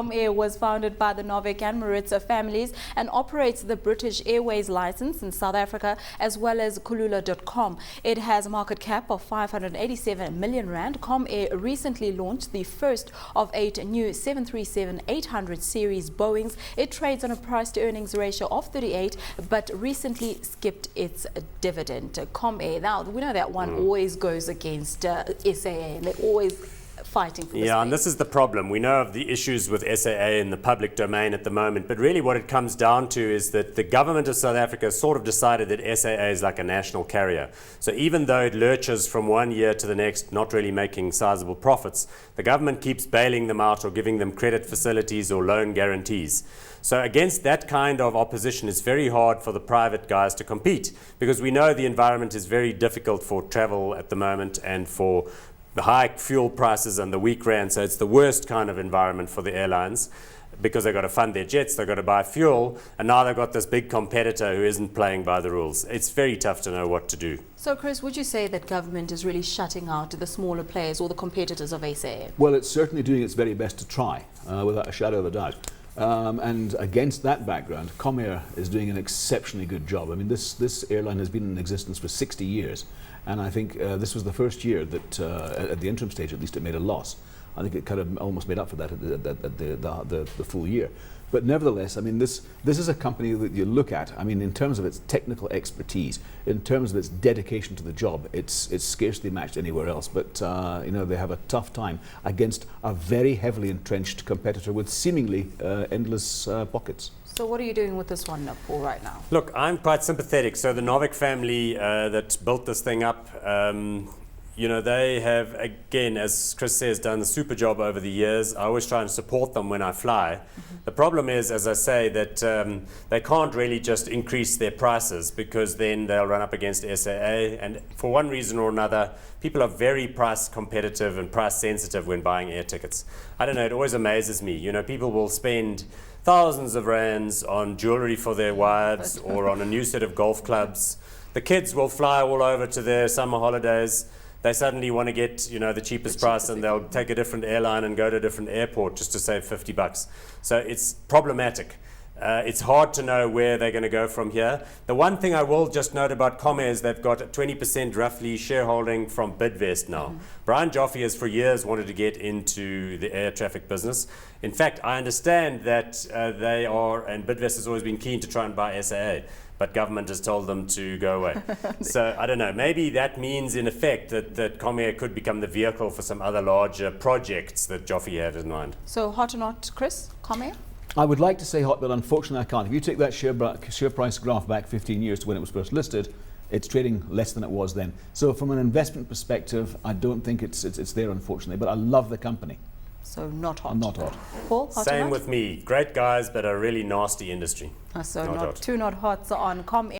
Comair was founded by the Novik and Maritza families and operates the British Airways license in South Africa as well as Kulula.com. It has a market cap of 587 million rand. Comair recently launched the first of 8 new 737-800 series Boeings. It trades on a price-to-earnings ratio of 38, but recently skipped its dividend. Comair, now we know that one always goes against SAA, and they're always fighting for this. Yeah, and this is the problem. We know of the issues with SAA in the public domain at the moment, but really what it comes down to is that the government of South Africa has sort of decided that SAA is like a national carrier. So even though it lurches from one year to the next, not really making sizable profits, the government keeps bailing them out or giving them credit facilities or loan guarantees. So against that kind of opposition, it's very hard for the private guys to compete, because we know the environment is very difficult for travel at the moment and for the high fuel prices and the weak rand. So it's the worst kind of environment for the airlines, because they've got to fund their jets, they've got to buy fuel, and now they've got this big competitor who isn't playing by the rules. It's very tough to know what to do. So Chris, would you say that government is really shutting out the smaller players or the competitors of SAA? Well, it's certainly doing its very best to try, without a shadow of a doubt. And against that background, Comair is doing an exceptionally good job. I mean, this airline has been in existence for 60 years, and I think this was the first year that, at the interim stage at least, it made a loss. I think it kind of almost made up for that at the full year. But nevertheless, I mean, this is a company that you look at, I mean, in terms of its technical expertise, in terms of its dedication to the job, it's scarcely matched anywhere else. But, you know, they have a tough time against a very heavily entrenched competitor with seemingly endless pockets. So what are you doing with this one, Paul, right now? Look, I'm quite sympathetic. So the Novik family that built this thing up, you know, they have, again, as Chris says, done a super job over the years. I always try and support them when I fly. The problem is, as I say, that they can't really just increase their prices, because then they'll run up against SAA. And for one reason or another, people are very price competitive and price sensitive when buying air tickets. I don't know, it always amazes me. You know, people will spend thousands of rands on jewelry for their wives or on a new set of golf clubs. The kids will fly all over to their summer holidays. They suddenly want to get, you know, the cheapest price, and they'll take a different airline and go to a different airport just to save $50. So it's problematic. It's hard to know where they're going to go from here. The one thing I will just note about Comair is they've got a 20% roughly shareholding from Bidvest now. Brian Joffe has for years wanted to get into the air traffic business. In fact, I understand that they are, and Bidvest has always been keen to try and buy SAA, but government has told them to go away. So I don't know, maybe that means in effect that Comair could become the vehicle for some other larger projects that Joffe had in mind. So hot or not, Chris, Comair? I would like to say hot, but unfortunately I can't. If you take that share price graph back 15 years to when it was first listed, it's trading less than it was then. So from an investment perspective, I don't think it's there, unfortunately, but I love the company. So not hot. Not hot. Paul, hot or Same not? with me. Great guys, but a really nasty industry. So not hot. Two not hots on Comair.